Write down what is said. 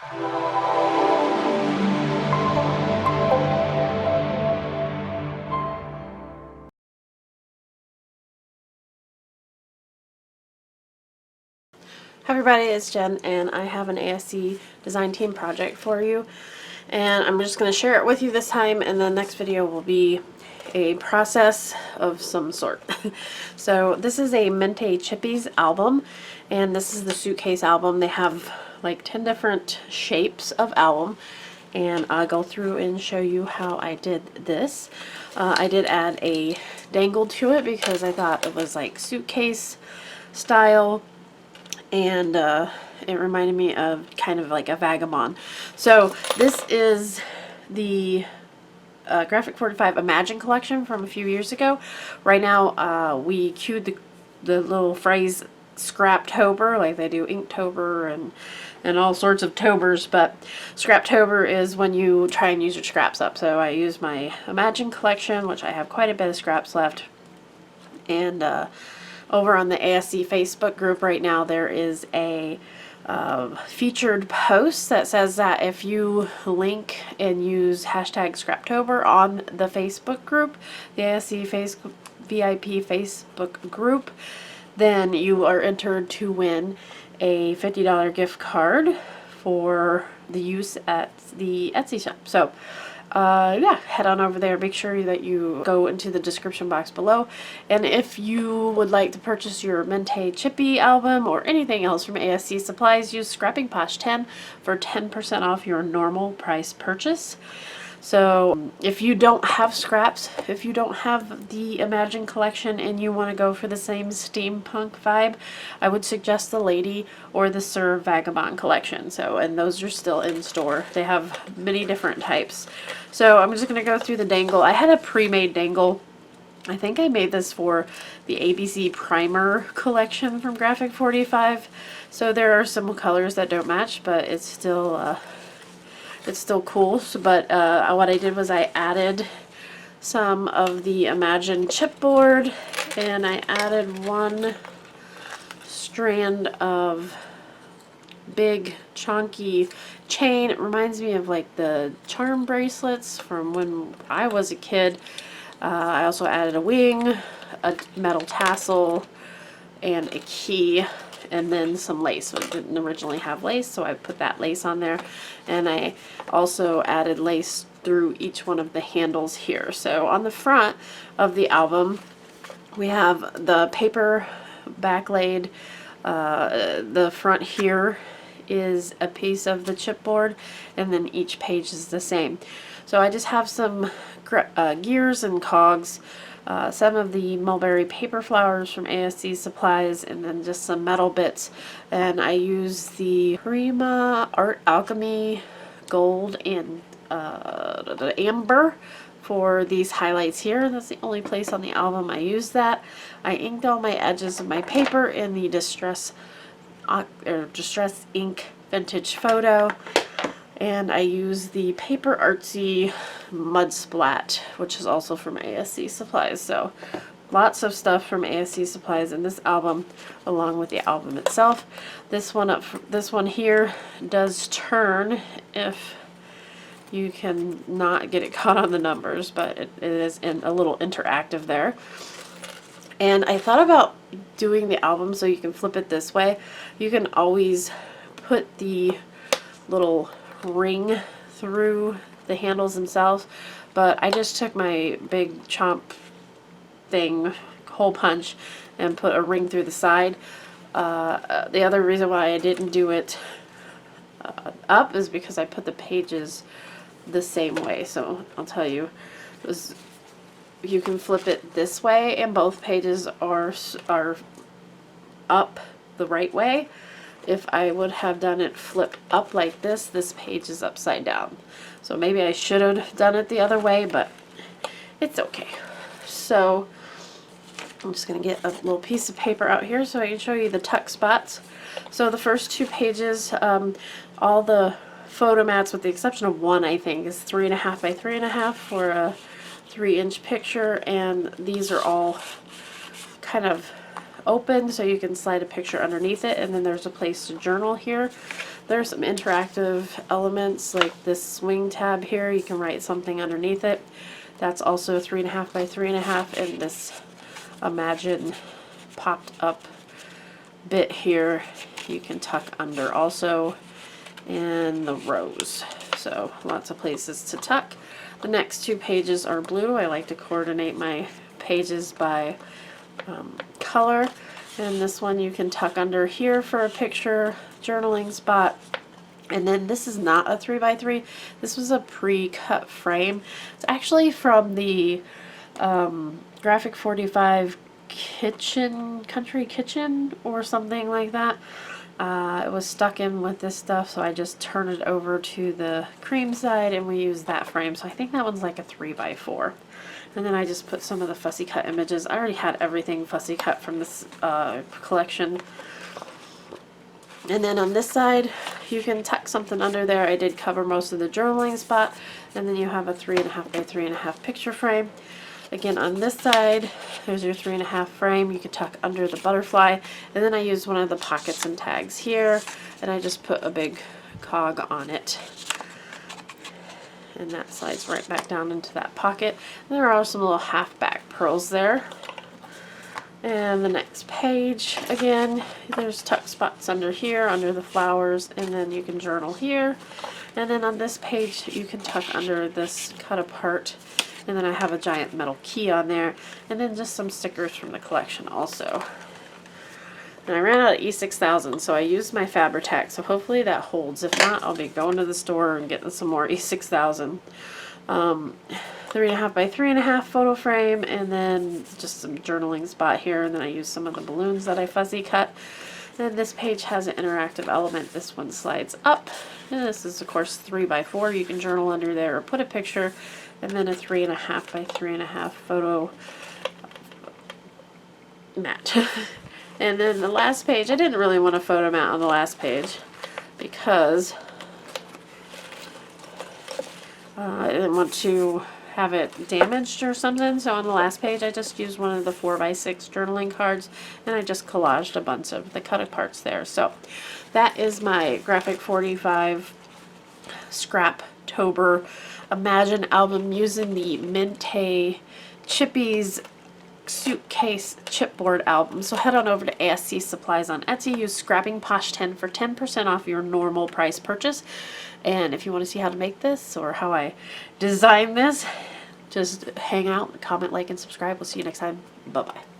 Hi everybody, it's Jen and I have an ASC design team project for you, and I'm just going to share it with you this time, and the next video will be a process of some sort. So this is a Mintay Chippie's album, and this is the suitcase album. They have like 10 different shapes of album, and I'll go through and show you how I did this. I did add a dangle to it because I thought it was like suitcase style, and it reminded me of kind of like a vagabond. So this is the Graphic 45 Imagine collection from a few years ago. Right now we queued the little phrase Scraptober, like they do Inktober and all sorts of tobers, but Scraptober is when you try and use your scraps up. So I used my Imagine collection, which I have quite a bit of scraps left, and over on the ASC Facebook group right now, there is a featured post that says that if you link and use hashtag Scraptober on the Facebook group, the ASC VIP Facebook group, then you are entered to win a $50 gift card for the use at the Etsy shop. So yeah, head on over there. Make sure that you go into the description box below. And if you would like to purchase your Mintay Chippie album or anything else from ASC Supplies, use Scrapping Posh 10 for 10% off your normal price purchase. So if you don't have scraps, if you don't have the Imagine collection and you want to go for the same steampunk vibe, I would suggest the Lady or the Sir Vagabond collection. So, and those are still in store. They have many different types. So I'm just going to go through the dangle. I had a pre-made dangle. I think I made this for the ABC Primer collection from Graphic 45. So there are some colors that don't match, but it's still cool. So, but what I did was I added some of the Imagine chipboard, and I added one strand of big chunky chain. It reminds me of like the charm bracelets from when I was a kid. I also added a wing, a metal tassel, and a key, and then some lace. So it didn't originally have lace, so I put that lace on there, and I also added lace through each one of the handles here. So on the front of the album, we have the paper backlayed. The front here is a piece of the chipboard, and then each page is the same. So I just have some gears and cogs, some of the mulberry paper flowers from ASC Supplies, and then just some metal bits. And I use the Prima Art Alchemy Gold and the Amber for these highlights here. That's the only place on the album I use that. I inked all my edges of my paper in the Distress Ink Vintage Photo. And I use the Paper Artsy Mud Splat, which is also from ASC Supplies. So lots of stuff from ASC Supplies in this album, along with the album itself. This one here does turn if you can not get it caught on the numbers, but it is a little interactive there. And I thought about doing the album so you can flip it this way. You can always put the little ring through the handles themselves, but I just took my big chomp thing, hole punch, and put a ring through the side. The other reason why I didn't do it up is because I put the pages the same way. So I'll tell you, you can flip it this way, and both pages are up the right way. If I would have done it flip up like this page is upside down. So maybe I should have done it the other way, but it's okay. So I'm just going to get a little piece of paper out here so I can show you the tuck spots. So the first two pages, all the photo mats, with the exception of one, I think, is 3.5 by 3.5 for a 3-inch picture, and these are all kind of open so you can slide a picture underneath it, and then there's a place to journal here. There's some interactive elements like this swing tab here. You can write something underneath it. That's also 3.5 by 3.5, and this Imagine popped up bit here you can tuck under also, and the rows. So lots of places to tuck. The next 2 pages are blue. I like to coordinate my pages by color. And this one you can tuck under here for a picture journaling spot. And then this is not a 3x3. This was a pre-cut frame. It's actually from the Graphic 45 country kitchen or something like that. It was stuck in with this stuff, so I just turned it over to the cream side and we used that frame. So I think that one's like a 3x4. And then I just put some of the fussy cut images. I already had everything fussy cut from this collection. And then on this side, you can tuck something under there. I did cover most of the journaling spot. And then you have a 3.5 by 3.5 picture frame. Again, on this side, there's your 3.5 frame. You can tuck under the butterfly. And then I used one of the pockets and tags here. And I just put a big cog on it. And that slides right back down into that pocket. And there are some little half back pearls there. And the next page, again, there's tuck spots under here, under the flowers, and then you can journal here. And then on this page, you can tuck under this cut apart. And then I have a giant metal key on there, and then just some stickers from the collection also. And I ran out of E6000, so I used my Fabri-Tac, so hopefully that holds. If not, I'll be going to the store and getting some more E6000. 3.5 by 3.5 photo frame, and then just some journaling spot here, and then I used some of the balloons that I fussy cut. And this page has an interactive element. This one slides up, and this is of course 3x4. You can journal under there or put a picture, and then a 3.5 by 3.5 photo mat. And then the last page, I didn't really want a photo mat on the last page because I didn't want to have it damaged or something. So on the last page, I just used one of the 4x6 journaling cards, and I just collaged a bunch of the cut parts there. So that is my Graphic 45 Scraptober Imagine album using the Mintay Chippie's suitcase chipboard album. So head on over to ASC Supplies on Etsy. Use Scrapping Posh 10 for 10% off your normal price purchase. And if you want to see how to make this or how I design this, just hang out, comment, like, and subscribe. We'll see you next time. Bye-bye.